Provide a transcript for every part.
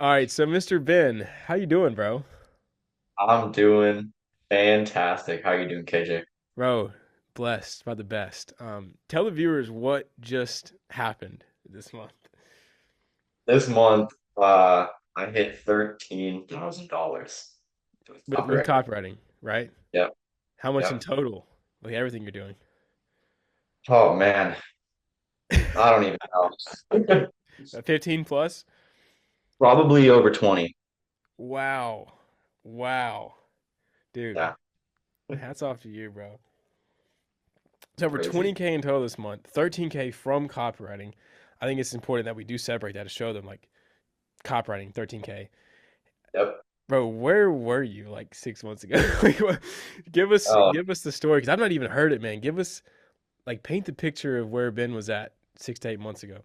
All right, so Mr. Ben, how you doing, bro? I'm doing fantastic. How are you doing, KJ? Bro, blessed by the best. Tell the viewers what just happened this month This month, I hit $13,000 with with copywriting. copywriting, right? Yep, How much in yep. total? Like everything you're doing. Oh man, I don't even know. 15 plus? Probably over 20. Wow. Wow. Dude, Yeah, hats off to you, bro. So over crazy. 20K in total this month, 13K from copywriting. I think it's important that we do separate that to show them like copywriting, 13K. Yep. Bro, where were you like 6 months ago? Like, give us Oh, the story because I've not even heard it, man. Give us like paint the picture of where Ben was at 6 to 8 months ago.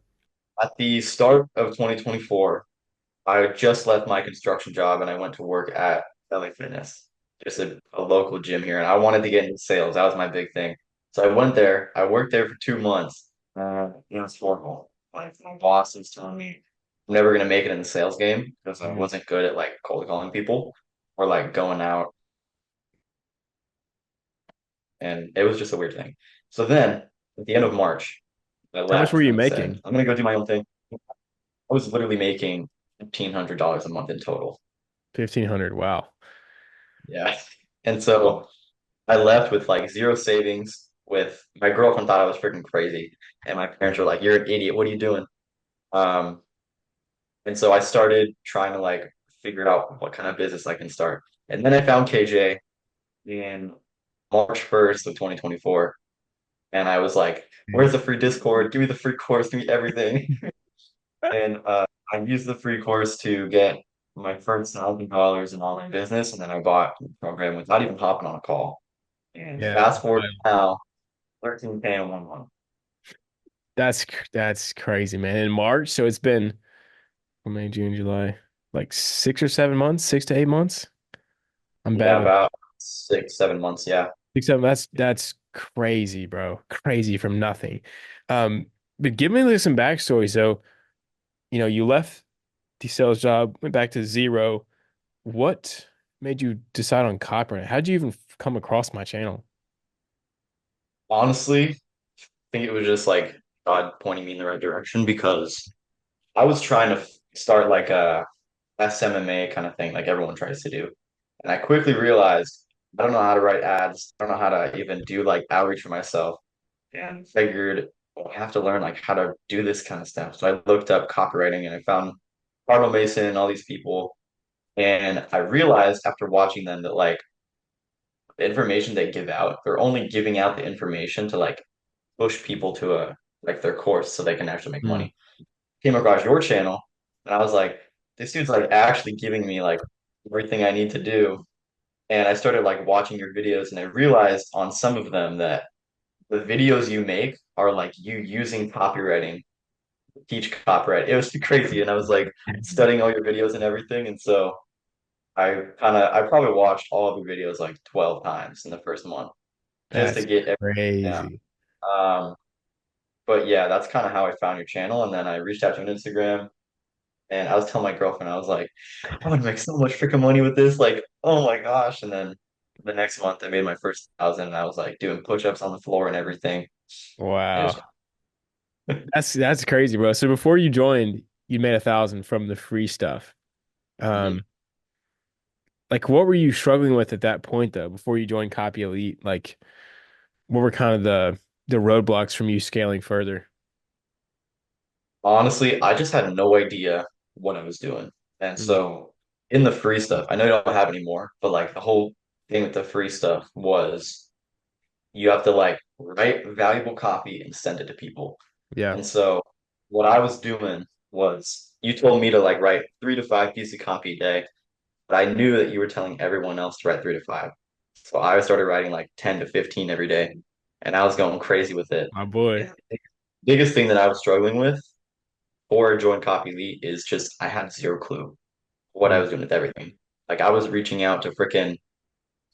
at the start of 2024, I just left my construction job and I went to work at LA Fitness, just a local gym here. And I wanted to get into sales. That was my big thing. So I went there. I worked there for 2 months. It was horrible. Like my boss was telling me I'm never gonna make it in the sales game because I Mhm. wasn't good at like cold calling people or like going out, and it was just a weird thing. So then at the end of March, I How much were left you and said, making? I'm gonna go do my own thing. I was literally making $1,500 a month in total. 1,500. Wow. Yeah. And so I left with like zero savings. With my girlfriend thought I was freaking crazy, and my parents were like, "You're an idiot. What are you doing?" Um, and so I started trying to like figure out what kind of business I can start. And then I found KJ in March 1st of 2024, and I was like, "Where's the free Discord? Give me the free course. Give me everything." And I used the free course to get my first $1,000 in online business, and then I bought the program without even hopping on a call. And Yeah. fast forward now, 13K in 1 month. That's crazy, man. In March, so it's been May, June, July, like 6 or 7 months, 6 to 8 months. I'm bad Yeah, with about 6, 7 months. Yeah. 6, 7. That's crazy, bro. Crazy from nothing. Um, but give me like some backstory. So, you left the sales job, went back to zero. What made you decide on copyright? How'd you even come across my channel? Honestly, I think it was just like God pointing me in the right direction because I was trying to start like a SMMA kind of thing, like everyone tries to do. And I quickly realized I don't know how to write ads. I don't know how to even do like outreach for myself. And figured I have to learn like how to do this kind of stuff. So I looked up copywriting and I found Cardinal Mason and all these people. And I realized after watching them that like the information they give out, they're only giving out the information to like push people to a like their course so they can actually make Hmm. money. Came across your channel and I was like, this dude's like actually giving me like everything I need to do. And I started like watching your videos and I realized on some of them that the videos you make are like you using copywriting, teach copyright. It was crazy. And I was like studying all your videos and everything. And so I probably watched all of your videos like 12 times in the first month just to That's get everything down. crazy. Um, but yeah, that's kind of how I found your channel. And then I reached out to you on Instagram and I was telling my girlfriend, I was like, I'm gonna make so much freaking money with this. Like, oh my gosh. And then the next month I made my first 1,000 and I was like doing push-ups on the floor and everything. It was Wow. That's crazy, bro. So before you joined, you made 1,000 from the free stuff. Mhm. Um, like what were you struggling with at that point though, before you joined Copy Elite? Like what were kind of the roadblocks from you scaling further? Honestly, I just had no idea what I was doing. And Mm. so in the free stuff, I know you don't have any more, but like the whole thing with the free stuff was you have to like write valuable copy and send it to people. Yeah. And so what I was doing was you told me to like write 3 to 5 pieces of copy a day, but I knew that you were telling everyone else to write 3 to 5. So I started writing like 10 to 15 every day, and I was going crazy with it. My boy. And the biggest thing that I was struggling with for Join Copy Elite is just I had zero clue what I Mm. was doing with everything. Like I was reaching out to frickin'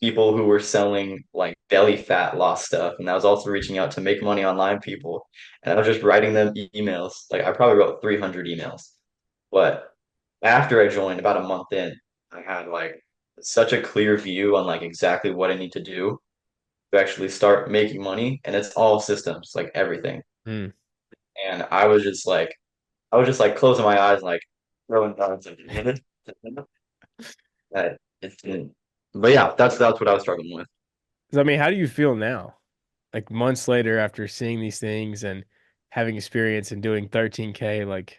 people who were selling like belly fat loss stuff, and I was also reaching out to make money online people, and I was just writing them emails. Like I probably wrote 300 emails, but after I joined, about a month in, I had like such a clear view on like exactly what I need to do to actually start making money, and it's all systems, like everything. Mm. And I was just like closing my eyes, like throwing darts at the end. That it didn't. But yeah, that's what I was struggling with. 'Cause, I mean, how do you feel now? Like months later after seeing these things and having experience and doing 13K, like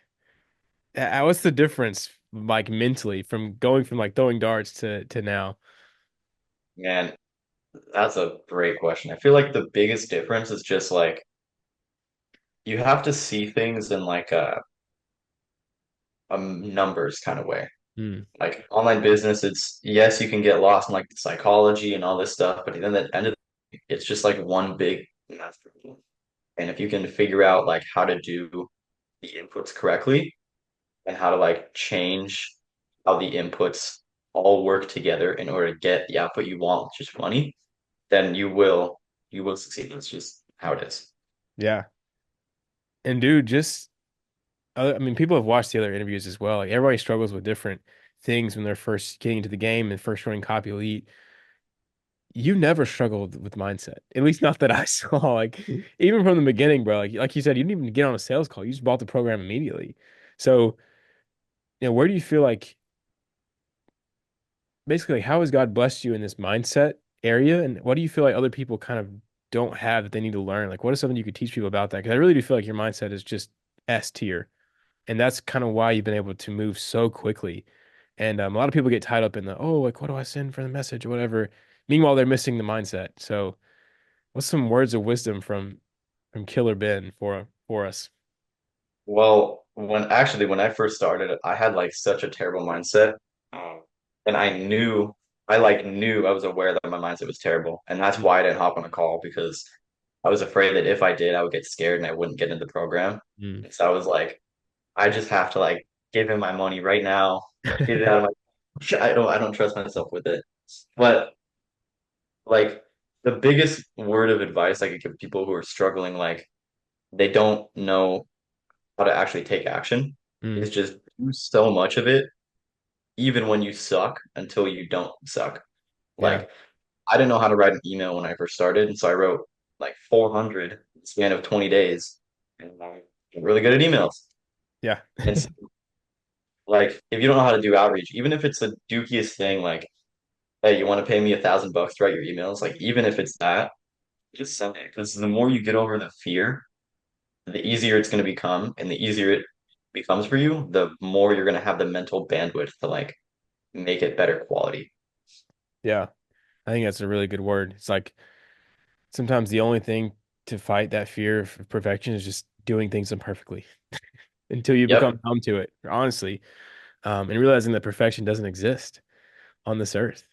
what's the difference like mentally from going from like throwing darts to now? Man, that's a great question. I feel like the biggest difference is just like you have to see things in like a numbers kind of way. Mm. Like online business, it's yes, you can get lost in like the psychology and all this stuff, but then at the end of the day, it's just like one big math problem. And if you can figure out like how to do the inputs correctly and how to like change how the inputs all work together in order to get the output you want, which is money, then you will succeed. That's just how it is. Yeah. And dude, just I mean, people have watched the other interviews as well. Like everybody struggles with different things when they're first getting into the game and first running Copy Elite. You never struggled with mindset, at least not that I saw. Like even from the beginning, bro. Like you said, you didn't even get on a sales call. You just bought the program immediately. So, where do you feel like basically how has God blessed you in this mindset area, and what do you feel like other people kind of don't have that they need to learn? Like, what is something you could teach people about that? Because I really do feel like your mindset is just S tier. And that's kind of why you've been able to move so quickly. And a lot of people get tied up in the, oh, like, what do I send for the message or whatever. Meanwhile, they're missing the mindset. So, what's some words of wisdom from Killer Ben for us? Well, when I first started, I had like such a terrible mindset. And I knew I was aware that my mindset was terrible. And that's why I didn't hop on a call because I was afraid that if I did, I would get scared and I wouldn't get into the program. Mm. And so I was like, I just have to like give him my money right now, get it out of my I don't trust myself with it. But like the biggest word of advice I could give people who are struggling, like they don't know how to actually take action, Mm. is just do so much of it, even when you suck, until you don't suck. Yeah. Like I didn't know how to write an email when I first started, and so I wrote like 400 in the span of 20 days, and I'm really good at emails. Yeah. And so, like, if you don't know how to do outreach, even if it's the dookiest thing, like, hey, you want to pay me $1,000 to write your emails, like, even if it's that, just send it. Because the more you get over the fear, the easier it's going to become, and the easier it becomes for you, the more you're going to have the mental bandwidth to like make it better quality. Yeah. I think that's a really good word. It's like sometimes the only thing to fight that fear of perfection is just doing things imperfectly until you become Yep. numb to it, honestly. And realizing that perfection doesn't exist on this earth.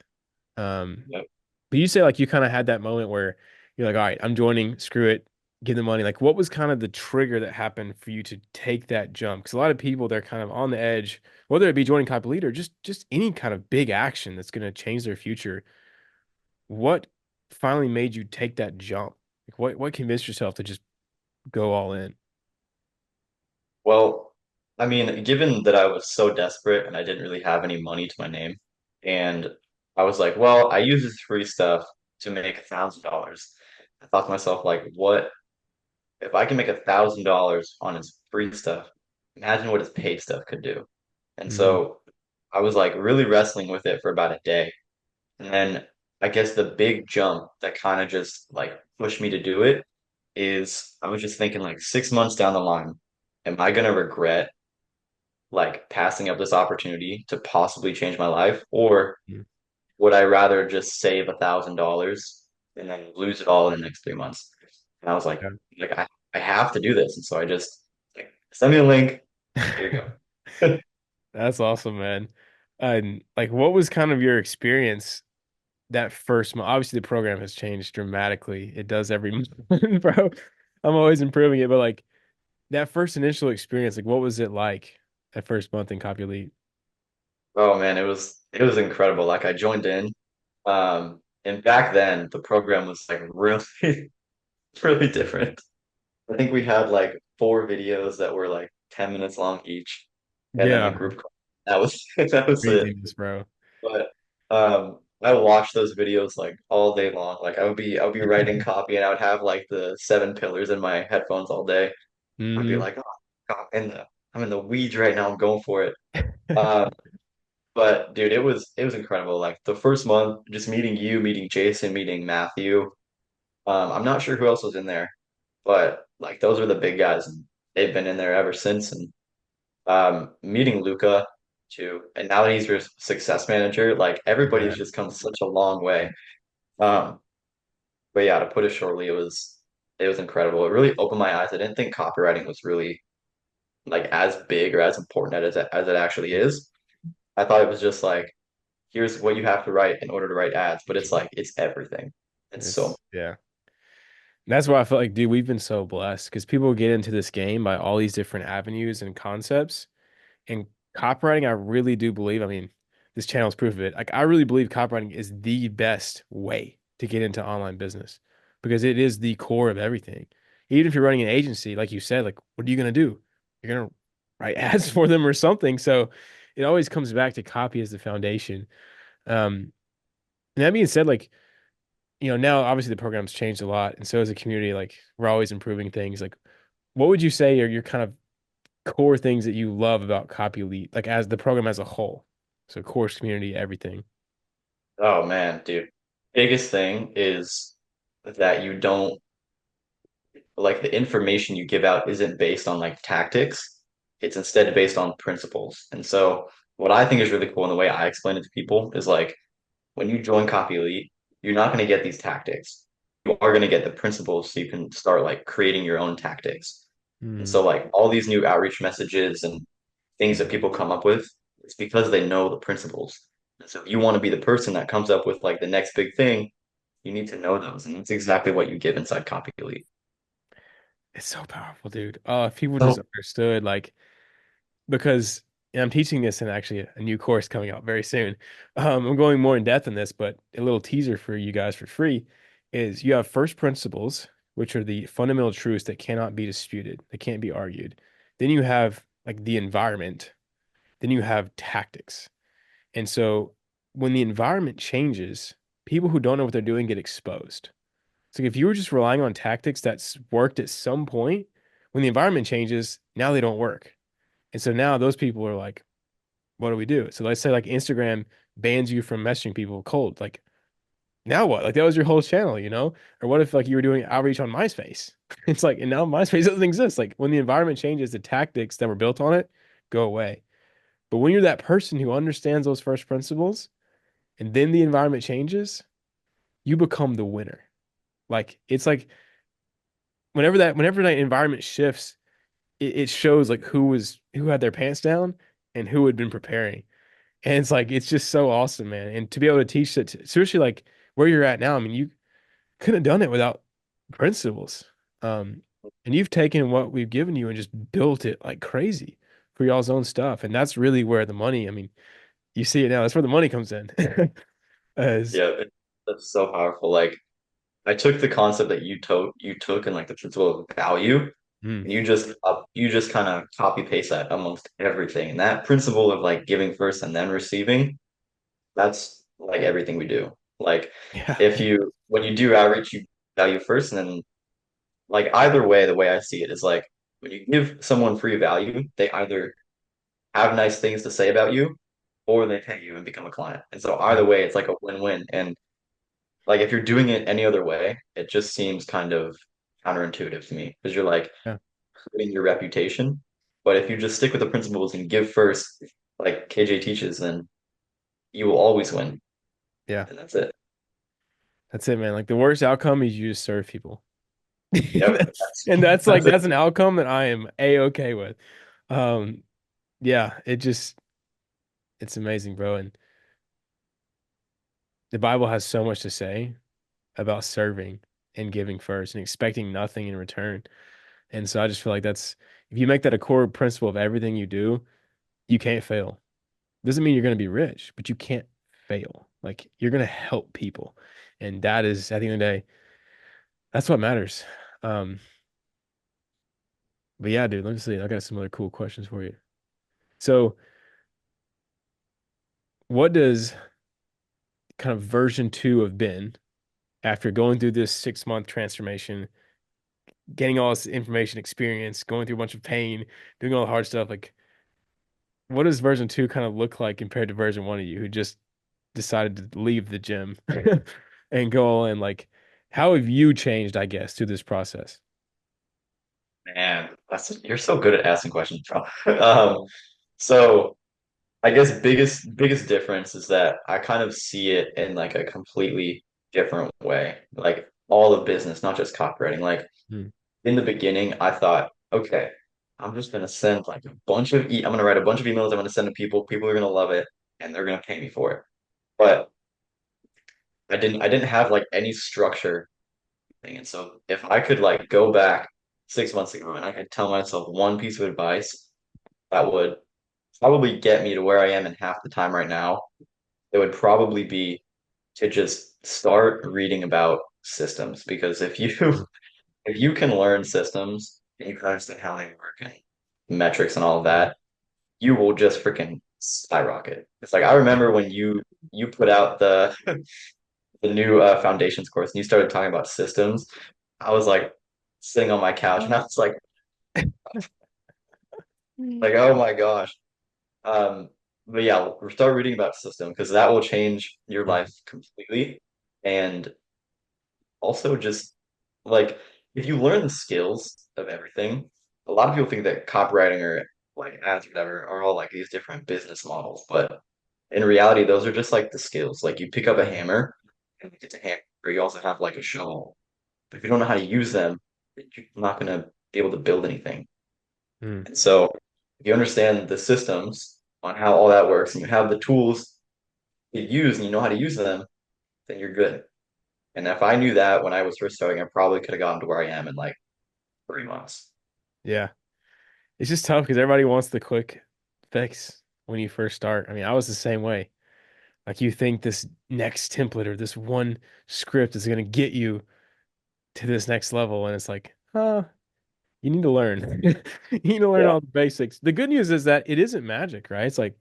Um, Yep. but you say like you kind of had that moment where you're like, all right, I'm joining, screw it, give the money. Like, what was kind of the trigger that happened for you to take that jump? Because a lot of people they're kind of on the edge, whether it be joining Copy Lead or just any kind of big action that's going to change their future. What finally made you take that jump? Like, what convinced yourself to just go all in? Well, I mean, given that I was so desperate and I didn't really have any money to my name, and I was like, well, I use this free stuff to make $1,000. I thought to myself, like, what if I can make $1,000 on his free stuff? Imagine what his paid stuff could do. And Hmm. so I was like really wrestling with it for about a day. And then I guess the big jump that kind of just like pushed me to do it is I was just thinking like 6 months down the line, am I gonna regret like passing up this opportunity to possibly change my life? Or would I rather just save $1,000 and then lose it all in the next 3 months? And I was like I have to do this. And so I just like send me a link. Here you Yeah. go. That's awesome, man. And like, what was kind of your experience that first month? Obviously, the program has changed dramatically. It does every month, bro. I'm always improving it, but like that first initial experience, like, what was it like that first month in Copy Elite? Oh man, it was incredible. Like I joined in. And back then the program was like really really different. I think we had like four videos that were like 10 minutes long each, and then the Yeah, group call. that was that was it. Craziness, bro. But I would watch those videos like all day long. Like I would be writing copy and I would have like the seven pillars in my headphones all day. I'd be Hmm. like, oh God, I'm in the weeds right now. I'm going for it. Um, but dude, it was incredible. Like the first month, just meeting you, meeting Jason, meeting Matthew. I'm not sure who else was in there, but like those were the big guys, and they've been in there ever since. And meeting Luca too, and now that he's your success manager, like Yeah, everybody's just come such a long way. Um, but yeah, to put it shortly, it was incredible. It really opened my eyes. I didn't think copywriting was really like as big or as important as it actually is. I thought it was just like here's what you have to write in order to write ads, but it's like it's everything. It's so yeah. That's why I feel like, dude, we've been so blessed because people get into this game by all these different avenues and concepts. And copywriting, I really do believe, I mean, this channel is proof of it. Like, I really believe copywriting is the best way to get into online business because it is the core of everything. Even if you're running an agency, like you said, like, what are you going to do? You're going to write ads for them or something. So it always comes back to copy as the foundation. And that being said, like, now obviously the program's changed a lot. And so as a community, like, we're always improving things. Like, what would you say are your kind of core things that you love about Copy Elite, like as the program as a whole? So course, community, everything. oh man, dude. Biggest thing is that you don't like the information you give out isn't based on like tactics. It's instead based on principles. And so what I think is really cool and the way I explain it to people is like when you join Copy Elite, you're not going to get these tactics. You are going to get the principles so you can start like creating your own tactics. And Mm, so like all these new outreach messages and things that people come up with, it's because they know the principles. And so if you want to be the person that comes up with like the next big thing, you need to know those. And that's exactly what you give inside Copy Elite. it's so powerful, dude. If people just So understood, like, because and I'm teaching this in actually a new course coming out very soon. I'm going more in depth in this, but a little teaser for you guys for free is you have first principles, which are the fundamental truths that cannot be disputed, that can't be argued. Then you have like the environment. Then you have tactics. And so when the environment changes, people who don't know what they're doing get exposed. So if you were just relying on tactics that's worked at some point, when the environment changes, now they don't work. And so now those people are like, what do we do? So let's say like Instagram bans you from messaging people cold. Like, now what? Like that was your whole channel, you know? Or what if like you were doing outreach on MySpace? It's like, and now MySpace doesn't exist. Like when the environment changes, the tactics that were built on it go away. But when you're that person who understands those first principles and then the environment changes, you become the winner. Like it's like whenever that environment shifts, it shows like who had their pants down and who had been preparing. And it's like it's just so awesome, man. And to be able to teach that, especially like where you're at now, I mean, you couldn't have done it without principles. And you've taken what we've given you and just built it like crazy for y'all's own stuff. And that's really where the money, I mean, you see it now. That's where the money comes in. As yeah, that's so powerful. Like I took the concept that you took and like the principle of value, mm, and you just kind of copy paste that amongst everything. And that principle of like giving first and then receiving, that's like everything we do. Like yeah, if you when you do outreach, you value first, and then like either way, the way I see it is like when you give someone free value, they either have nice things to say about you, or they pay you and become a client. And so yeah, either way, it's like a win-win. And like if you're doing it any other way, it just seems kind of counterintuitive to me because you're like yeah, hurting your reputation. But if you just stick with the principles and give first, like KJ teaches, then you will always win. yeah. And that's it. That's it, man. Like the worst outcome is you just serve people. Yep. And that's like That's it. that's an outcome that I am a-okay with. Um, yeah, it's amazing, bro. And the Bible has so much to say about serving and giving first and expecting nothing in return. And so I just feel like that's if you make that a core principle of everything you do, you can't fail. Doesn't mean you're going to be rich, but you can't fail. Like you're going to help people. And that is at the end of the day, that's what matters. Um, but yeah, dude, let me see. I got some other cool questions for you. So what does kind of version two have been after going through this 6 month transformation, getting all this information, experience, going through a bunch of pain, doing all the hard stuff? Like, what does version two kind of look like compared to version one of you who just decided to leave the gym and go all in? Like, how have you changed, I guess, through this process? Man, you're so good at asking questions, bro. So I guess biggest difference is that I kind of see it in like a completely different way. Like all of business, not just copywriting. Like Hmm. in the beginning, I thought, okay, I'm just gonna send like a bunch of I'm gonna write a bunch of emails I'm gonna send to people. People are gonna love it, and they're gonna pay me for it. But I didn't have like any structure thing. And so if I could like go back 6 months ago and I could tell myself one piece of advice that would probably get me to where I am in half the time right now, it would probably be to just start reading about systems. Because if you if you can learn systems and you can understand how they work and metrics and all of Hmm. that, you will just freaking skyrocket. It's like I remember when you put out the new foundations course and you started talking about systems. I was like sitting on my couch and I was like, oh my gosh. Um, but yeah, start reading about system because that will change your life completely. And also just like if you learn the skills of everything, a lot of people think that copywriting or like ads or whatever are all like these different business models. But in reality, those are just like the skills. Like you pick up a Hmm. hammer and it's a hammer, or you also have like a shovel. But if you don't know how to use them, you're not gonna be able to build anything. Hmm. And so if you understand the systems on how all that works and you have the tools to use and you know how to use them, then you're good. And if I knew that when I was first starting, I probably could have gotten to where I am in like 3 months. Yeah. It's just tough because everybody wants the quick fix when you first start. I mean, I was the same way. Like you think this next template or this one script is going to get you to this next level, and it's like, you need to learn. You need to learn Yeah. all the basics. The good news is that it isn't magic, right? It's like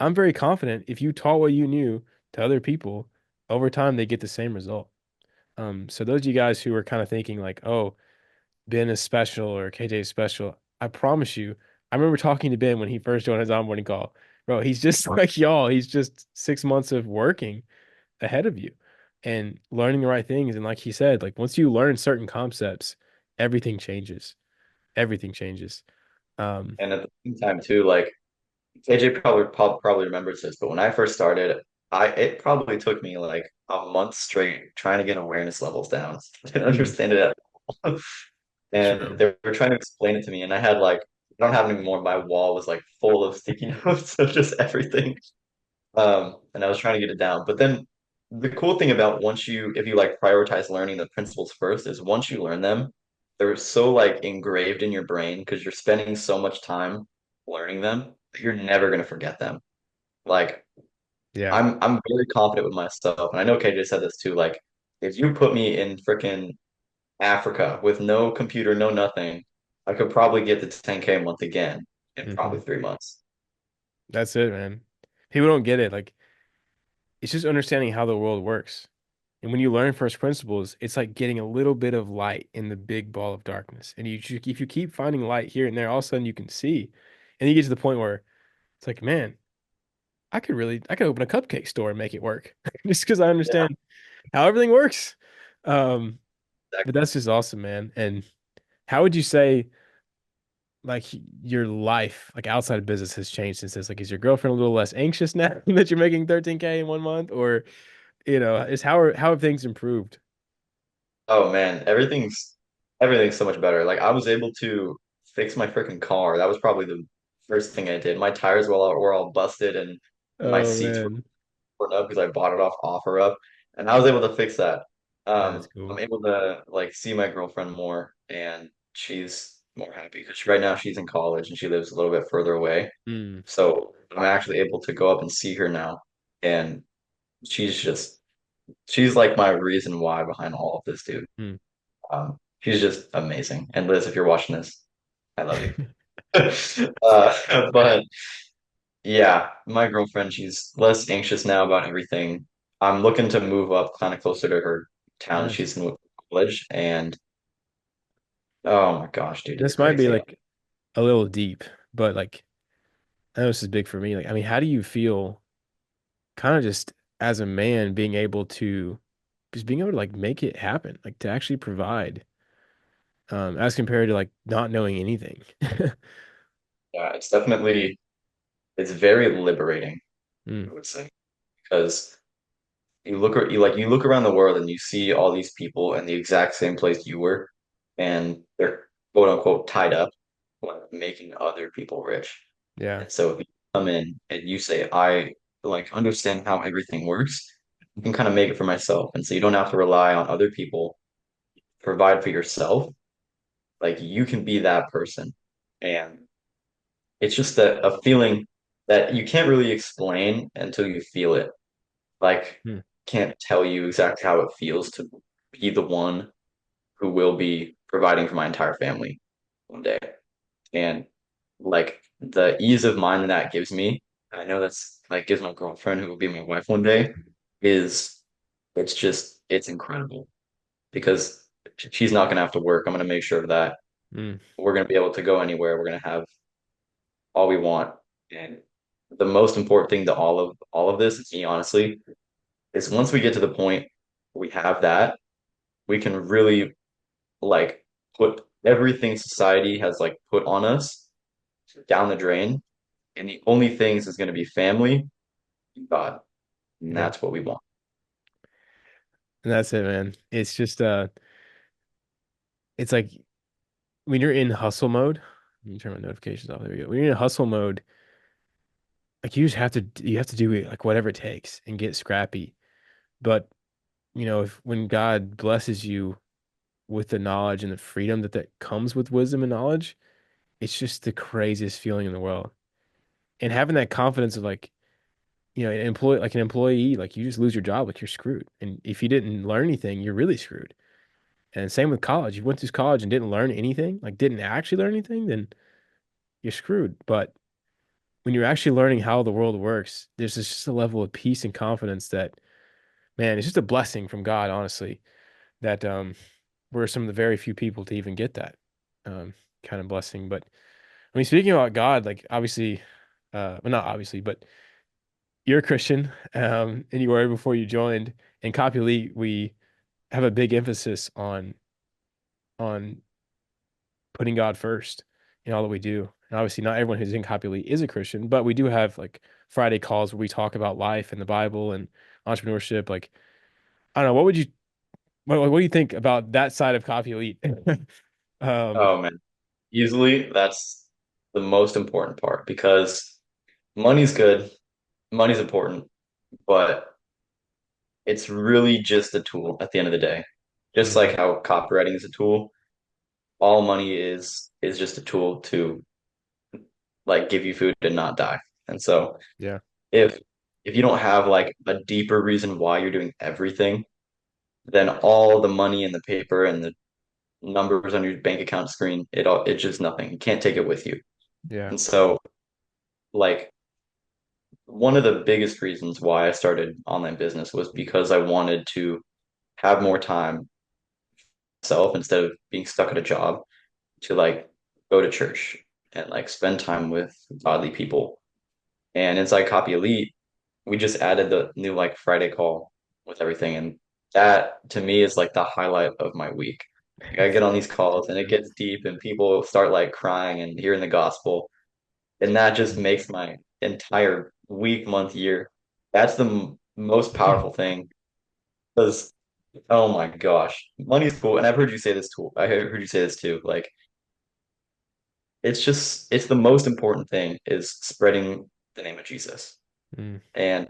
I'm very confident if you taught what you knew to other people, over time they get the same result. So those of you guys who are kind of thinking like, oh, Ben is special or KJ is special. I promise you, I remember talking to Ben when he first joined his onboarding call. Bro, he's just like y'all. He's just 6 months of working ahead of you and learning the right things. And like he said, like once you learn certain concepts, everything changes. Everything changes. Um, And at the same time too, like KJ probably remembers this, but when I first started, I it probably took me like a month straight trying to get awareness levels down. I didn't mm, understand it at all. And true. they were trying to explain it to me, and I had like I don't have it anymore. My wall was like full of sticky notes of just everything. And I was trying to get it down. But then the cool thing about if you like prioritize learning the principles first, is once you learn them, they're so like engraved in your brain because you're spending so much time learning them that you're never gonna forget them. Like Yeah. I'm very confident with myself, and I know KJ said this too. Like if you put me in freaking Africa with no computer, no nothing, I could probably get to 10K a month again in Hmm. probably 3 months. That's it, man. People don't get it. Like it's just understanding how the world works. And when you learn first principles, it's like getting a little bit of light in the big ball of darkness. And if you keep finding light here and there, all of a sudden you can see. And you get to the point where it's like, man, I could open a cupcake store and make it work just because I Yeah, understand how everything works. Um, but exactly. that's just awesome, man. And how would you say like your life, like outside of business, has changed since this? Like, is your girlfriend a little less anxious now that you're making 13K in 1 month, or is how have things improved? Oh man, everything's so much better. Like I was able to fix my freaking car. That was probably the first thing I did. My tires were all busted and my Oh seats were man, torn up because I bought it off OfferUp, and I was able to fix that. that's cool. I'm able to like see my girlfriend more, and she's more happy because right now she's in college and she lives a little bit further away. Mm, So I'm actually able to go up and see her now, and she's just she's like my reason why behind all of this, dude. mm. She's just amazing. And Liz, if you're watching this, I love you. But Yeah, my girlfriend, she's less anxious now about everything. I'm looking to move up kind of closer to her town that Nice. she's in college, and oh my gosh, dude, it's This might be crazy. like a little deep, but like I know this is big for me. Like, I mean, how do you feel kind of just as a man being able to just being able to like make it happen, like to actually provide, as compared to like not knowing anything. Yeah, it's very liberating, Mm, I would say, because you look around the world and you see all these people in the exact same place you were, and they're quote unquote tied up, like making other people rich. yeah. And so if you come in and you say, I like understand how everything works, I can kind of make it for myself. And so you don't have to rely on other people to provide for yourself. Like you can be that person. And it's just a feeling that you can't really explain until you feel it. Like, Mm, can't tell you exactly how it feels to be the one who will be providing for my entire family one day. And like the ease of mind that gives me, I know that's like gives my girlfriend who will be my wife one day, is it's incredible because she's not gonna have to work. I'm gonna make sure that mm, we're gonna be able to go anywhere. We're gonna have all we want. And the most important thing to all of this, to me honestly, is once we get to the point we have that, we can really like put everything society has like put on us down the drain. And the only things is going to be family, and God, and yeah. that's what we want. And that's it, man. It's just it's like when you're in hustle mode, let me turn my notifications off. There we go. When you're in hustle mode, like you have to do it like whatever it takes and get scrappy. But you know, if when God blesses you with the knowledge and the freedom that comes with wisdom and knowledge, it's just the craziest feeling in the world. And having that confidence of like, you know, an employee, like you just lose your job, like you're screwed. And if you didn't learn anything, you're really screwed. And same with college. You went through college and didn't learn anything, like didn't actually learn anything, then you're screwed. But when you're actually learning how the world works, there's just a level of peace and confidence that, man, it's just a blessing from God, honestly, that we're some of the very few people to even get that kind of blessing. But I mean, speaking about God, like obviously, well, not obviously, but you're a Christian, and you were before you joined. In Copy Elite, we have a big emphasis on putting God first in all that we do. And obviously, not everyone who's in Copy Elite is a Christian, but we do have like Friday calls where we talk about life and the Bible and entrepreneurship. Like, I don't know, what do you think about that side of Copy Elite? Um, Oh man, easily that's the most important part because money's good, money's important, but it's really just a tool at the end of the day. Just mhm, like how copywriting is a tool, all money is just a tool to like give you food and not die. And so yeah, if if you don't have like a deeper reason why you're doing everything, then all the money and the paper and the numbers on your bank account screen, it's just nothing. You can't take it with you. yeah, And so like one of the biggest reasons why I started online business was because I wanted to have more time myself instead of being stuck at a job to like go to church and like spend time with godly people. And inside Copy Elite, we just added the new like Friday call with everything. And that to me is like the highlight of my week. Like I get on these calls and it gets deep and people start like crying and hearing the gospel. And that just makes my entire week, month, year. That's the most powerful thing because oh my gosh, money's cool. And I've heard you say this too. I heard you say this too. Like it's the most important thing is spreading the name of Jesus. mm, And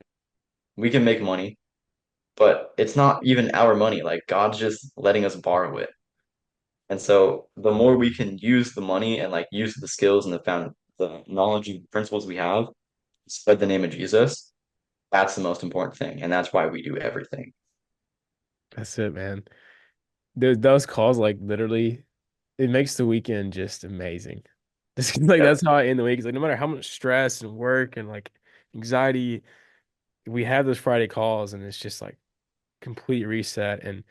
we can make money, but it's not even our money. Like God's just letting us borrow it. And so the more we can use the money and like use the skills and the knowledge and principles we have, spread the name of Jesus, that's the most important thing. And that's why we do everything. that's it, man. Those calls, like literally, it makes the weekend just amazing. This like Yep. that's how I end the week. It's like no matter how much stress and work and like anxiety, we have those Friday calls and it's just like complete reset and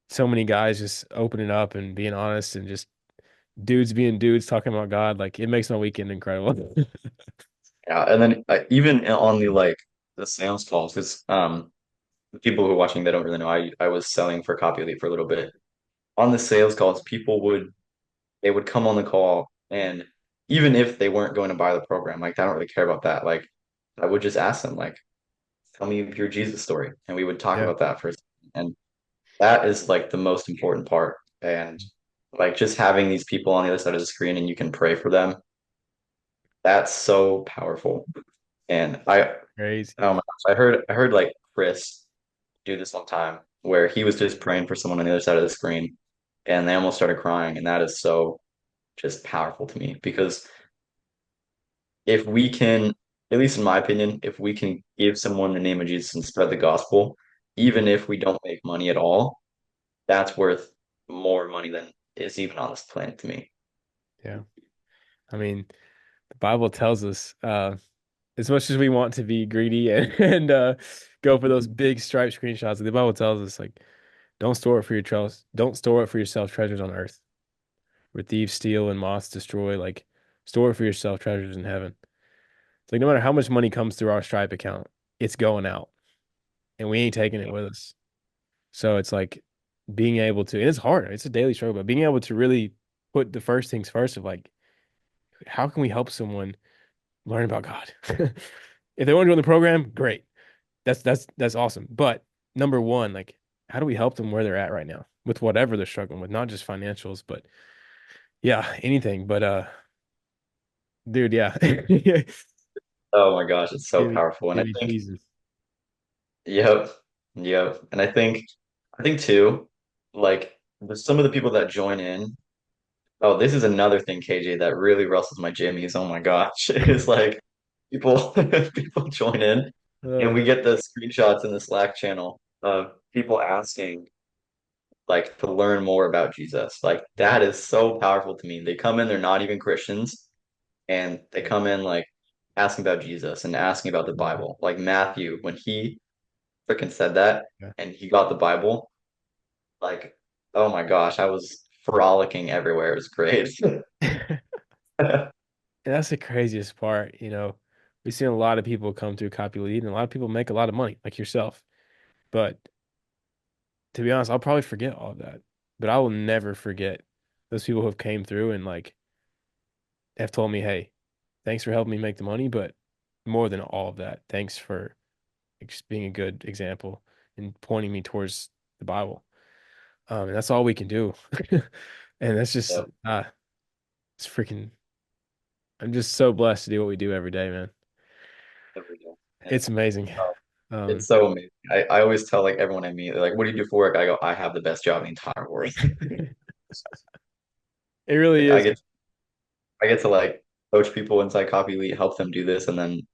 so many guys just opening up and being honest and just dudes being dudes talking about God. Like it makes my weekend incredible. Yeah, and then even on the like the sales calls, because the people who are watching, they don't really know. I was selling for Copy Elite for a little bit. On the sales calls, people would they would come on the call, and even if they weren't going to buy the program, like I don't really care about that. Like I would just ask them, like, tell me your Jesus story, and we would talk Yeah, about that for a second. And that is like the most important part. And like just having these people on the other side of the screen and you can pray for them, that's so powerful. And crazy. oh my gosh, I heard like Chris do this one time where he was just praying for someone on the other side of the screen and they almost started crying. And that is so just powerful to me because if we can, at least in my opinion, if we can give someone the name of Jesus and spread the gospel, Mhm. even if we don't make money at all, that's worth more money than is even on this planet to me. Yeah. I mean, the Bible tells us as much as we want to be greedy and go for those big stripe screenshots, the Bible tells us like don't store it for your trust, don't store it for yourself treasures on earth where thieves steal and moths destroy. Like store it for yourself treasures in heaven. It's like no matter how much money comes through our Stripe account, it's going out and we ain't taking it with us. So it's like being able to, and it's hard. It's a daily struggle, but being able to really put the first things first of like, how can we help someone learn about God? If they want to join the program, great. That's awesome. But number one, like, how do we help them where they're at right now with whatever they're struggling with, not just financials, but yeah, anything. But dude, yeah, Oh my gosh, it's so give powerful. And I me think, Jesus. yep, yep. And I think too, like some of the people that join in. Oh, this is another thing, KJ, that really rustles my jimmies. Oh my gosh. It's like people people join in and we Uh, get the screenshots in the Slack channel of people asking like to learn more about Jesus. Like yeah, that is so powerful to me. They come in, they're not even Christians, and they come in like asking about Jesus and asking about the mhm, Bible. Like Matthew, when he freaking said that yeah. and he got the Bible, like, oh my gosh, I was frolicking everywhere. It was great. And that's the craziest part, you know. We've seen a lot of people come through copy lead and a lot of people make a lot of money, like yourself. But to be honest, I'll probably forget all of that. But I will never forget those people who have came through and like have told me, hey, thanks for helping me make the money, but more than all of that, thanks for just being a good example and pointing me towards the Bible. And that's all we can do. And that's just Yep, it's freaking I'm just so blessed to do what we do every day, man. every day. And It's amazing. it's Um, so amazing. I always tell like everyone I meet, they're like, what do you do for work? I go, I have the best job in the entire world. it really Like I is. get I get to like coach people inside Copy Elite, help them do this, and then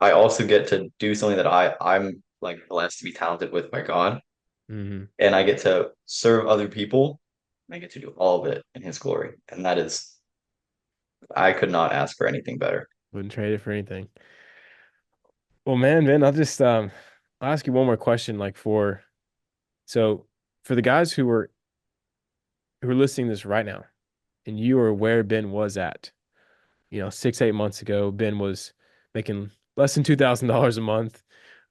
I also get to do something that I'm like blessed to be talented with by God, Hmm. and I get to serve other people. And I get to do all of it in His glory, and that is I could not ask for anything better. Wouldn't trade it for anything. Well, man, I'll just I'll ask you one more question. Like for so for the guys who are listening to this right now, and you are where Ben was at, 6, 8 months ago, Ben was making less than $2,000 a month,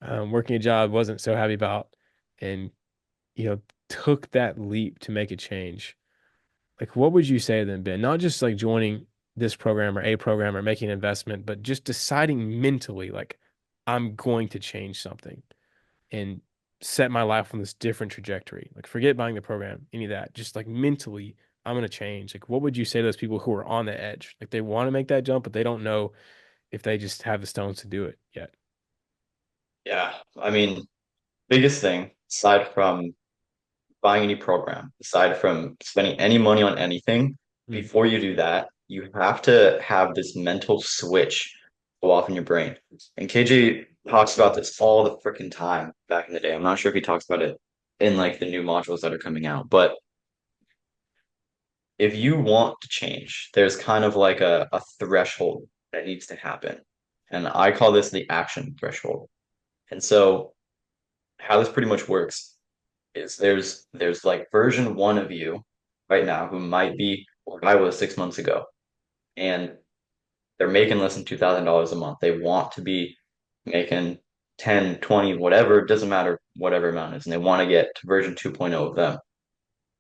working a job wasn't so happy about, and took that leap to make a change. Like, what would you say to them, Ben? Not just like joining this program or a program or making an investment, but just deciding mentally, like, I'm going to change something and set my life on this different trajectory. Like, forget buying the program, any of that. Just like mentally, I'm going to change. Like, what would you say to those people who are on the edge? Like, they want to make that jump, but they don't know if they just have the stones to do it yet. Yeah, I mean, biggest thing aside from buying any program, aside from spending any money on anything, Mm. before you do that, you have to have this mental switch go off in your brain. And KJ talks about this all the freaking time back in the day. I'm not sure if he talks about it in like the new modules that are coming out, but if you want to change, there's kind of like a threshold that needs to happen. And I call this the action threshold. And so how this pretty much works is there's like version one of you right now who might be where I was 6 months ago. And they're making less than $2,000 a month. They want to be making 10, 20, whatever, it doesn't matter whatever amount is, and they want to get to version 2.0 of them.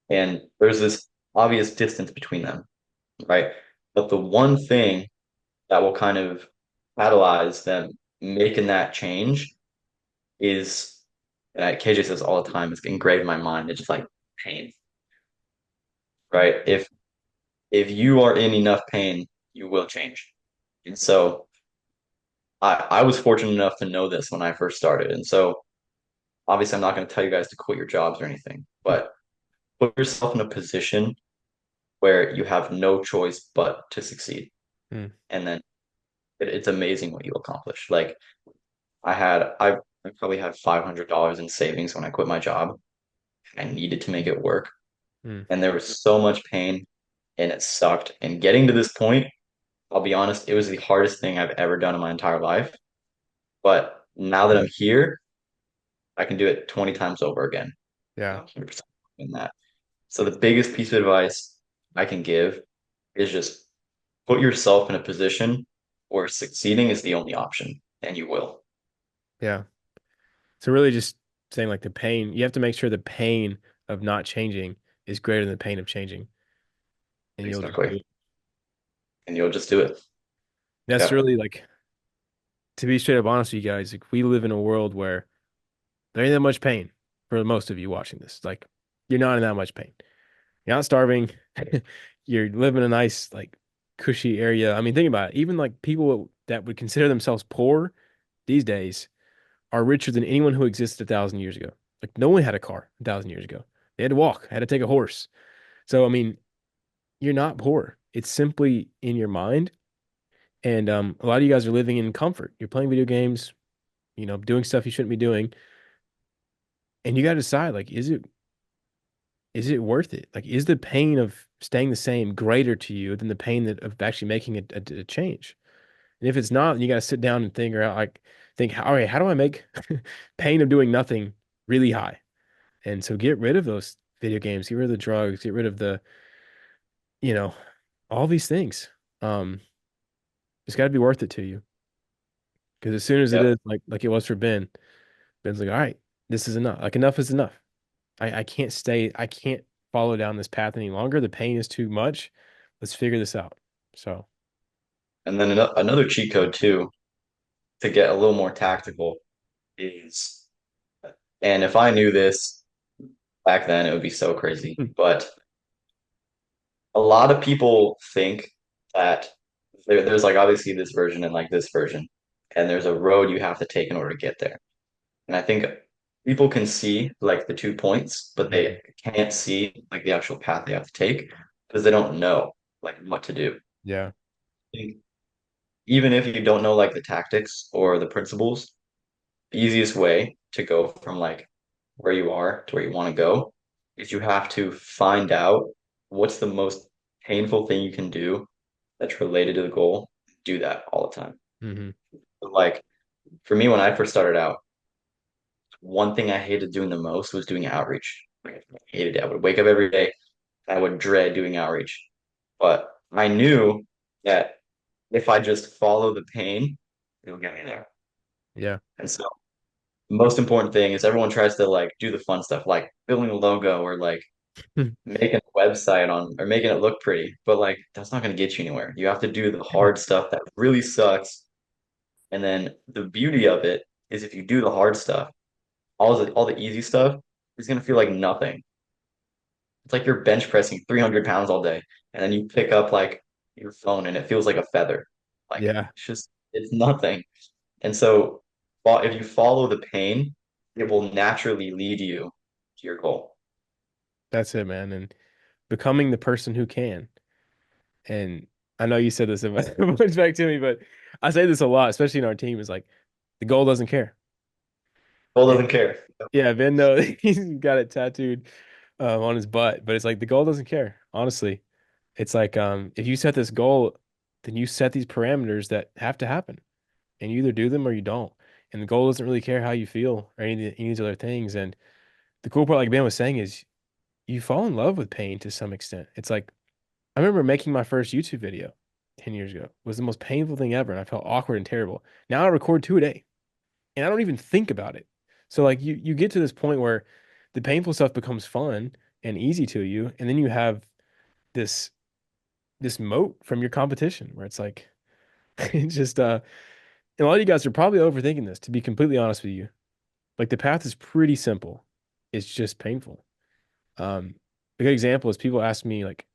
And there's this obvious distance between them, right? But the one thing that will kind of catalyze them making that change is, and KJ says all the time, it's engraved in my mind. It's just like pain, right? If you are in enough pain, you will change. And so I was fortunate enough to know this when I first started. And so obviously I'm not going to tell you guys to quit your jobs or anything, but put yourself in a position where you have no choice but to succeed. Mm, And then it's amazing what you accomplish. Like I probably had $500 in savings when I quit my job. I needed to make it work. mm, And there was so much pain and it sucked. And getting to this point, I'll be honest, it was the hardest thing I've ever done in my entire life. But now that I'm here, I can do it 20 times over again. yeah, 100% in that. So the biggest piece of advice I can give is just put yourself in a position where succeeding is the only option, and you will. yeah. So really just saying like the pain, you have to make sure the pain of not changing is greater than the pain of changing, and you'll just do Exactly. it. And you'll just do it. That's Yeah. really like, to be straight up honest with you guys, like we live in a world where there ain't that much pain for most of you watching this. Like you're not in that much pain. You're not starving. You're living in a nice, like cushy area. I mean, think about it. Even like people that would consider themselves poor these days are richer than anyone who existed 1,000 years ago. Like no one had a car 1,000 years ago. They had to walk, had to take a horse. So I mean, you're not poor. It's simply in your mind. And a lot of you guys are living in comfort. You're playing video games, doing stuff you shouldn't be doing. And you got to decide, like, is it worth it? Like, is the pain of staying the same greater to you than the pain of actually making a change? And if it's not, then you got to sit down and figure out, like, all right, how do I make pain of doing nothing really high? And so get rid of those video games, get rid of the drugs, get rid of you know, all these things. Um, it's got to be worth it to you. Because as soon as it Yep. is, like it was for Ben, Ben's like, all right, this is enough. Like enough is enough. I can't follow down this path any longer. The pain is too much. Let's figure this out. So, And then another cheat code too, to get a little more tactical is, and if I knew this back then, it would be so crazy. hmm, But a lot of people think that there's like obviously this version and like this version, and there's a road you have to take in order to get there. And I think people can see like the 2 points, but hmm, they can't see like the actual path they have to take because they don't know like what to do. yeah. I think even if you don't know like the tactics or the principles, the easiest way to go from like where you are to where you want to go is you have to find out what's the most painful thing you can do that's related to the goal. Do that all the time. Hmm. But, like for me, when I first started out, one thing I hated doing the most was doing outreach. Like, I hated it. I would wake up every day and I would dread doing outreach. But I knew that if I just follow the pain, it'll get me there. Yeah. And so most important thing is everyone tries to like do the fun stuff, like building a logo or like making a website on or making it look pretty. But like that's not going to get you anywhere. You have to do the hard stuff that really sucks. And then the beauty of it is if you do the hard stuff, all the easy stuff is going to feel like nothing. It's like you're bench pressing 300 pounds all day, and then you pick up like your phone and it feels like a feather. Like Yeah. it's nothing. And so, if you follow the pain, it will naturally lead you to your goal. That's it, man. And becoming the person who can. And I know you said this a bunch back to me, but I say this a lot, especially in our team, is like the goal doesn't care. Goal And doesn't care. yeah, Ben, no, he's got it tattooed on his butt, but it's like the goal doesn't care, honestly. It's like if you set this goal, then you set these parameters that have to happen, and you either do them or you don't. And the goal doesn't really care how you feel or any of these other things. And the cool part, like Ben was saying, is you fall in love with pain to some extent. It's like I remember making my first YouTube video 10 years ago. It was the most painful thing ever, and I felt awkward and terrible. Now I record two a day, and I don't even think about it. So like you get to this point where the painful stuff becomes fun and easy to you, and then you have this this moat from your competition where it's like it's just and a lot of you guys are probably overthinking this, to be completely honest with you. Like the path is pretty simple. It's just painful. Um, a good example is people ask me like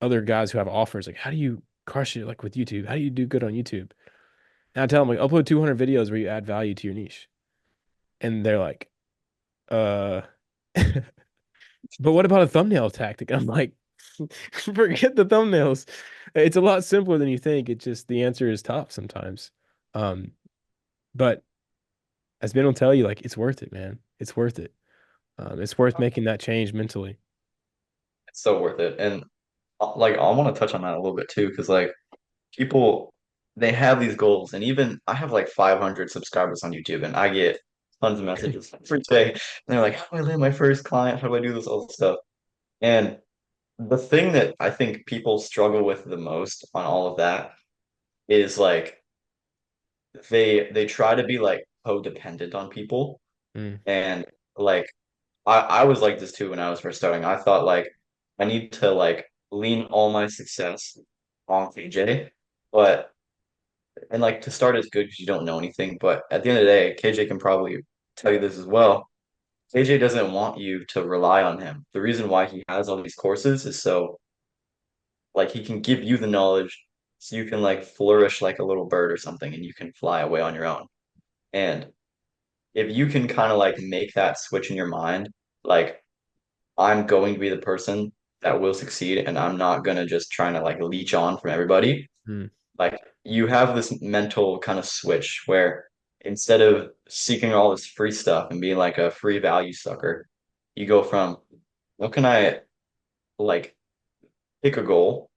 other guys who have offers, like, how do you crush it like with YouTube? How do you do good on YouTube? And I tell them like upload 200 videos where you add value to your niche. And they're like, uh, but what about a thumbnail tactic? I'm like, forget the thumbnails. It's a lot simpler than you think. It's just the answer is tough sometimes. Um, but as Ben will tell you, like it's worth it, man. It's worth it. It's worth making that change mentally. It's so worth it. And like I want to touch on that a little bit too, because like people they have these goals, and even I have like 500 subscribers on YouTube, and I get tons of messages every day. And they're like, "How do I land my first client? How do I do this all this stuff?" And the thing that I think people struggle with the most on all of that is like they try to be like codependent on people, Mm, and like I was like this too when I was first starting. I thought like I need to like lean all my success on KJ, but and like to start is good because you don't know anything. But at the end of the day, KJ can probably tell you this as well. KJ doesn't want you to rely on him. The reason why he has all these courses is so like he can give you the knowledge so you can like flourish like a little bird or something and you can fly away on your own. And if you can kind of like make that switch in your mind, like I'm going to be the person that will succeed and I'm not gonna just trying to like leech on from everybody. mm, Like you have this mental kind of switch where instead of seeking all this free stuff and being like a free value sucker, you go from what can I like pick a goal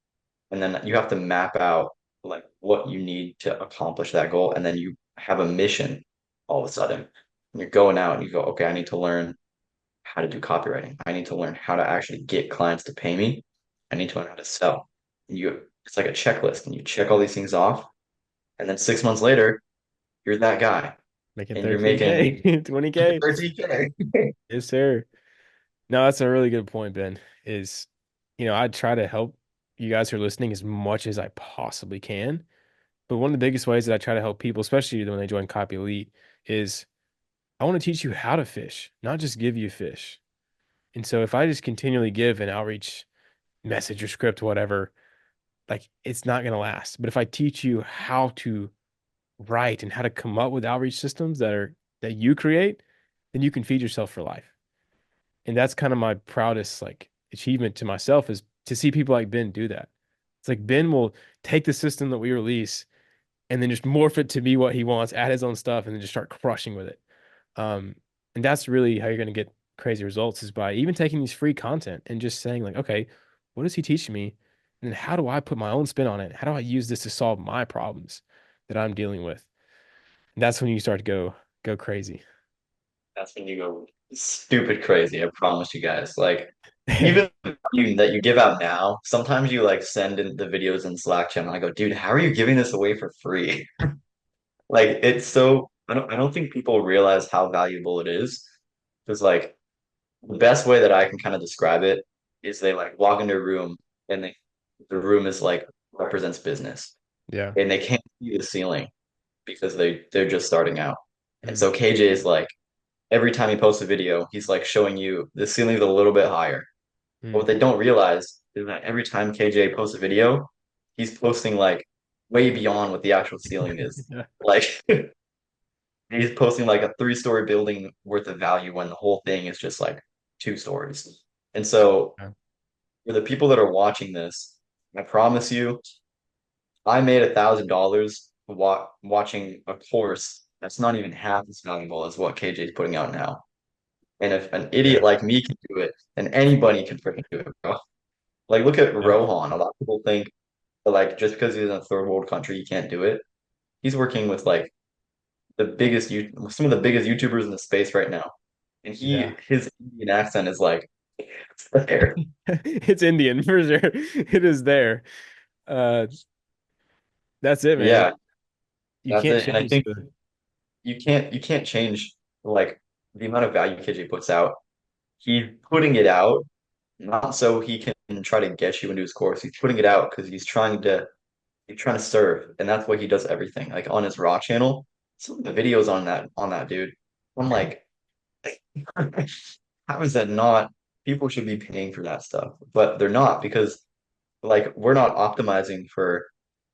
and then you have to map out like what you need to accomplish that goal and then you have a mission all of a sudden. And you're going out and you go, okay, I need to learn how to do copywriting. I need to learn how to actually get clients to pay me. I need to learn how to sell. And you it's like a checklist and you check all these things off. And then 6 months later, you're that guy making and you're making 13K, 20K. 30K. Yes, sir. No, that's a really good point, Ben. Is, I try to help you guys who are listening as much as I possibly can. But one of the biggest ways that I try to help people, especially when they join Copy Elite, is I want to teach you how to fish, not just give you fish. And so if I just continually give an outreach message or script, whatever, like it's not going to last. But if I teach you how to write and how to come up with outreach systems that you create, then you can feed yourself for life. And that's kind of my proudest like achievement to myself is to see people like Ben do that. It's like Ben will take the system that we release and then just morph it to be what he wants, add his own stuff, and then just start crushing with it. Um, and that's really how you're going to get crazy results is by even taking these free content and just saying like, okay, what is he teaching me? And then how do I put my own spin on it? How do I use this to solve my problems that I'm dealing with? And that's when you start to go crazy. That's when you go stupid crazy. I promise you guys. Like even that you give out now, sometimes you like send in the videos in Slack channel. I go, dude, how are you giving this away for free? Like it's so I don't think people realize how valuable it is. Because like the best way that I can kind of describe it is they like walk into a room and the room is like represents business Yeah. and they can't see the ceiling because they're just starting out. And Mm, so KJ is like every time he posts a video, he's like showing you the ceiling's a little bit higher. But what mm. they don't realize is that every time KJ posts a video, he's posting like way beyond what the actual ceiling is. Yeah. Like he's posting like a three-story building worth of value when the whole thing is just like 2 stories. And so Yeah. for the people that are watching this, I promise you, I made $1,000 watching a course that's not even half as valuable as what KJ is putting out now. And if an Yeah. idiot like me can do it, then anybody can freaking do it, bro. Like look at Yeah. Rohan. A lot of people think that, like just because he's in a third world country, he can't do it. He's working with like some of the biggest YouTubers in the space right now. And Yeah. his Indian accent is like there. It's Indian for sure. It is there. Uh, that's it, man. Yeah, You that's can't it. And I change think the you can't change like the amount of value KJ puts out. He's putting it out not so he can try to get you into his course. He's putting it out because he's trying to serve, and that's why he does everything. Like on his Raw channel, some of the videos on that dude. I'm like, how is that not? People should be paying for that stuff, but they're not because like we're not optimizing for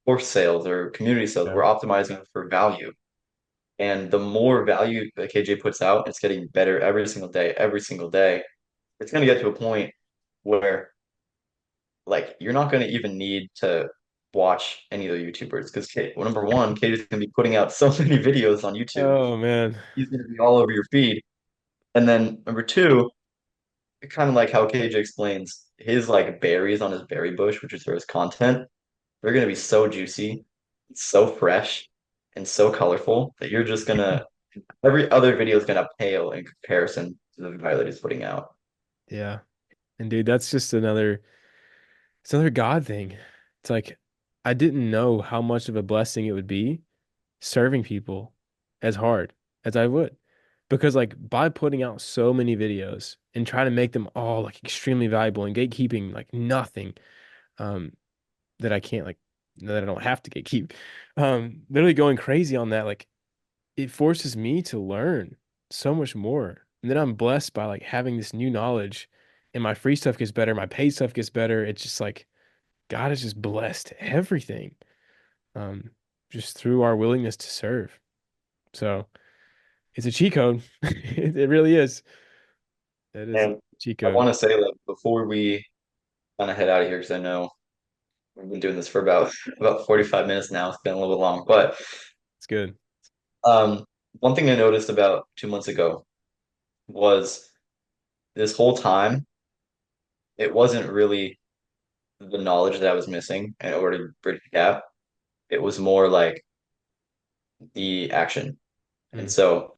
course sales or community sales. yeah. We're optimizing for value. And the more value that KJ puts out, it's getting better every single day, every single day. It's going to get to a point where like you're not going to even need to watch any of the YouTubers because well, number one, KJ's going to be putting out so many videos on YouTube. Oh man. He's going to be all over your feed. And then number two, kind of like how KJ explains his like berries on his berry bush, which is for his content, they're going to be so juicy, so fresh, and so colorful that you're just gonna every other video is gonna pale in comparison to the value that he's putting out. Yeah. And dude, that's just it's another God thing. It's like I didn't know how much of a blessing it would be serving people as hard as I would. Because like by putting out so many videos and trying to make them all like extremely valuable and gatekeeping like nothing um that I can't like that I don't have to gatekeep. Literally going crazy on that, like it forces me to learn so much more. And then I'm blessed by like having this new knowledge and my free stuff gets better, my paid stuff gets better. It's just like God has just blessed everything. Um, just through our willingness to serve. So it's a cheat code. It really is. It is a And cheat I code. want to say like before we kind of head out of here, because I know we've been doing this for about 45 minutes now. It's been a little bit long, but It's good. um, one thing I noticed about 2 months ago was this whole time it wasn't really the knowledge that I was missing in order to bridge the gap. It was more like the action. And Mm, so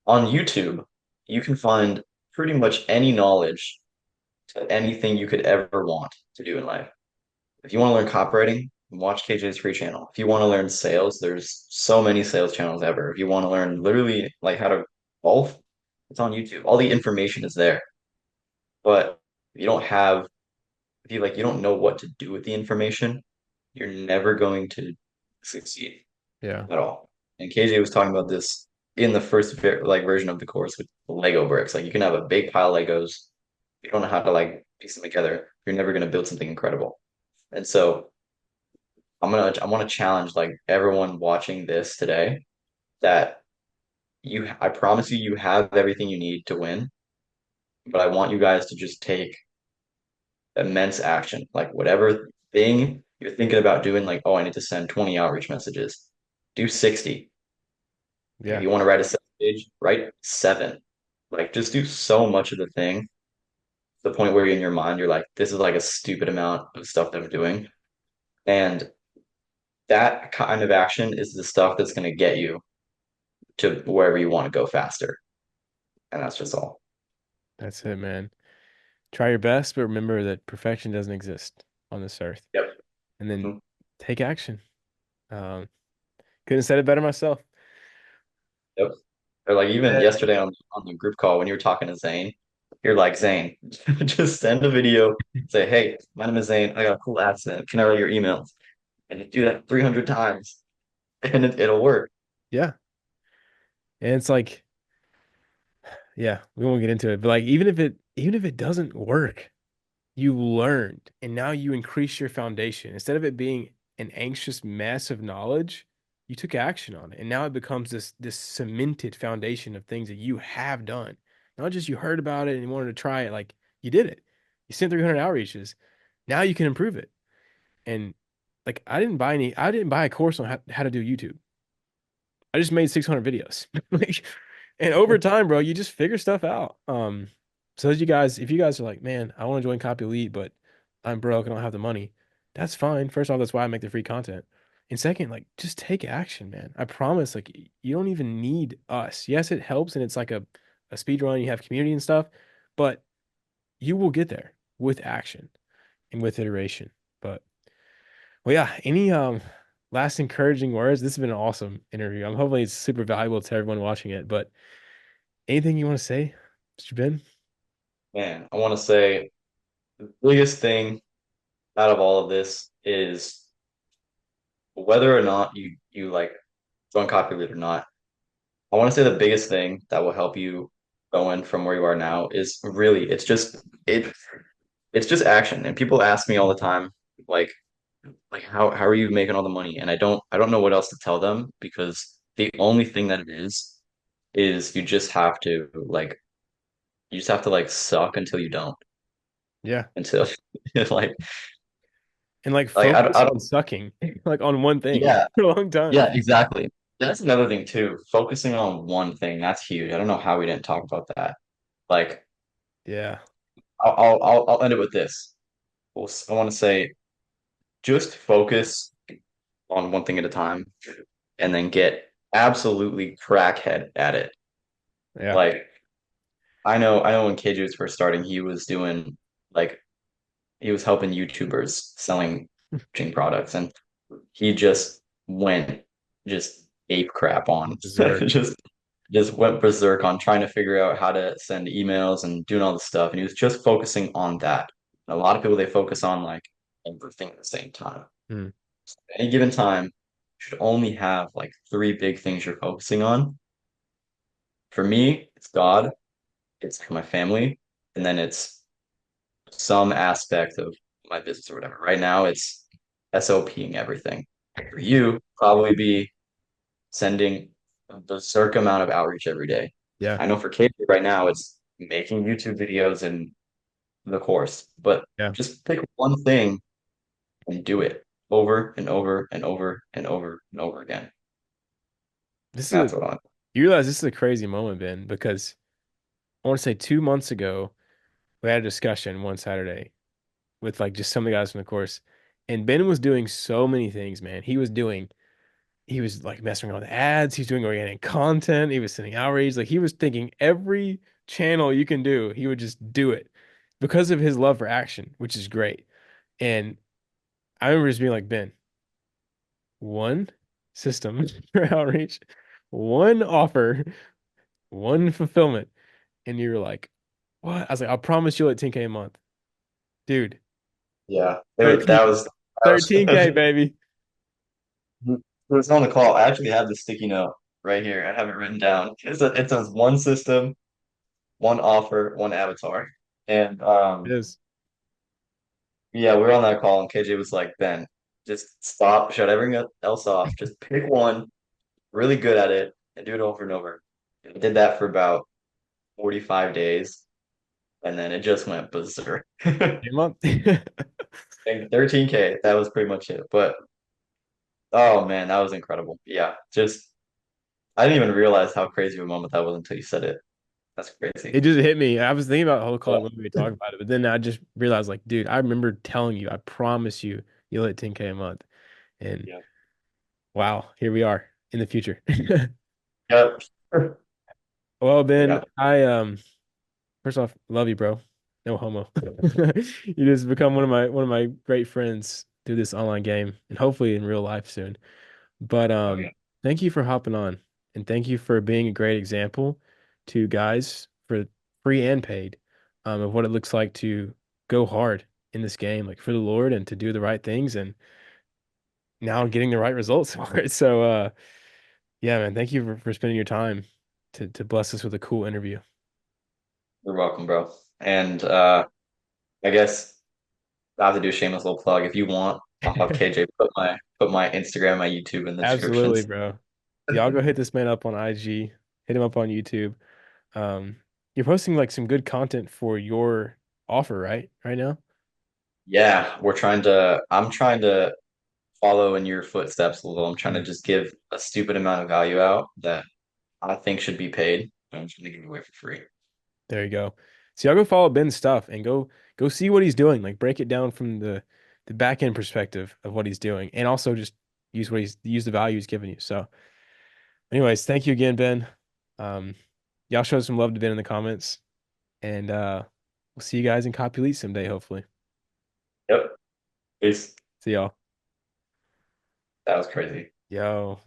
on YouTube, you can find pretty much any knowledge to anything you could ever want to do in life. If you want to learn copywriting, watch KJ's free channel. If you want to learn sales, there's so many sales channels ever. If you want to learn literally like how to golf, it's on YouTube. All the information is there. But if you don't have, if you like, you don't know what to do with the information, you're never going to succeed yeah, at all. And KJ was talking about this in the first like version of the course with Lego bricks. Like you can have a big pile of Legos. You don't know how to like piece them together. You're never going to build something incredible. And so I want to challenge like everyone watching this today that I promise you you have everything you need to win, but I want you guys to just take immense action. Like whatever thing you're thinking about doing, like, oh, I need to send 20 outreach messages. Do 60. If yeah. you want to write a sales page, write seven. Like just do so much of the thing to the point where in your mind you're like, this is like a stupid amount of stuff that I'm doing. And that kind of action is the stuff that's going to get you to wherever you want to go faster. And that's just all. That's it, man. Try your best, but remember that perfection doesn't exist on this earth. Yep. And then Mhm. take action. Um, couldn't have said it better myself. Yep. Or like even Yeah. yesterday on the group call when you were talking to Zane, you're like, Zane, just send a video, say, hey, my name is Zane. I got a cool accent. Can I write your emails? And you do that 300 times and it'll work. Yeah. And it's like, yeah, we won't get into it, but like even if it doesn't work, you learned and now you increase your foundation. Instead of it being an anxious mess of knowledge, you took action on it. And now it becomes this cemented foundation of things that you have done. Not just you heard about it and you wanted to try it, like you did it. You sent 300 outreaches. Now you can improve it. And like I didn't buy a course on how to do YouTube. I just made 600 videos. Like, and over time, bro, you just figure stuff out. So as you guys, if you guys are like, man, I want to join Copy Elite, but I'm broke, I don't have the money, that's fine. First off, that's why I make the free content. And second, like just take action, man. I promise, like you don't even need us. Yes, it helps and it's like a speed run, you have community and stuff, but you will get there with action and with iteration. But well, yeah, any last encouraging words? This has been an awesome interview. I'm hopefully it's super valuable to everyone watching it, but anything you want to say, Mr. Ben? Man, I want to say the biggest thing out of all of this is whether or not you like join Copyright or not. I want to say the biggest thing that will help you going from where you are now is really it's just action. And people ask me all the time, like how are you making all the money? And I don't know what else to tell them because the only thing that it is you just have to like suck until you don't Yeah. until like And like I focus don't on sucking, like on one thing yeah for a long time. yeah exactly. That's another thing too. Focusing on one thing, that's huge. I don't know how we didn't talk about that. Like Yeah. I'll end it with this. I want to say just focus on one thing at a time and then get absolutely crackhead at it. Yeah. Like I know when KJ was first starting, he was doing like he was helping YouTubers selling coaching products and he just went just ape crap on Berserk. just went berserk on trying to figure out how to send emails and doing all the stuff and he was just focusing on that. And a lot of people they focus on like everything at the same time. Hmm. At any given time, you should only have like three big things you're focusing on. For me, it's God, it's my family, and then it's some aspect of my business or whatever. Right now, it's SOPing everything. For you, probably be sending a berserk amount of outreach every day. Yeah. I know for Kate right now, it's making YouTube videos and the course, but Yeah. just pick one thing and do it over and over and over and over and over again. This is That's what I you realize this is a crazy moment, Ben, because I want to say 2 months ago, we had a discussion one Saturday with like just some of the guys from the course. And Ben was doing so many things, man. He was like messing around with ads, he's doing organic content, he was sending outreach, like he was thinking every channel you can do, he would just do it because of his love for action, which is great. And I remember just being like, Ben, one system for outreach, one offer, one fulfillment. And you were like, what? I was like, I promise you'll at 10K a month. Dude, Yeah, 13, that was 13K, baby. it was on the call. I actually have the sticky note right here. I have it written down. It says one system, one offer, one avatar. And It is. yeah, we were on that call and KJ was like, Ben, just stop, shut everything else off. Just pick one, really good at it, and do it over and over. I did that for about 45 days, and then it just went berserk. A month. And 13K, that was pretty much it. But oh man, that was incredible. Yeah, just I didn't even realize how crazy of a moment that was until you said it. That's It crazy. just hit me. I was thinking about the whole call Yeah. when we talked about it, but then I just realized, like, dude, I remember telling you, I promise you, you'll hit 10K a month. And Yeah. wow, here we are in the future. Yep. Well, Ben, Yeah. I first off, love you, bro. No homo. You just become one of my great friends through this online game and hopefully in real life soon. But Oh yeah. thank you for hopping on and thank you for being a great example to guys for free and paid of what it looks like to go hard in this game, like for the Lord and to do the right things and now getting the right results for it. So yeah, man, thank you for spending your time to bless us with a cool interview. You're welcome, bro. And I guess I have to do a shameless little plug. If you want, I'll have KJ put my Instagram, my YouTube in the Absolutely, descriptions. bro. Y'all go hit this man up on IG, hit him up on YouTube. Um, you're posting like some good content for your offer, right? Right now? Yeah, I'm trying to follow in your footsteps a little. I'm trying to Mm. just give a stupid amount of value out that I think should be paid. I'm just gonna give it away for free. There you go. So y'all go follow Ben's stuff and go see what he's doing. Like break it down from the back end perspective of what he's doing, and also just use the value he's giving you. So, anyways, thank you again, Ben. Um, y'all show some love to Ben in the comments, and we'll see you guys in Copy Elite someday, hopefully. Yep. Peace. See y'all. That was crazy. Yo.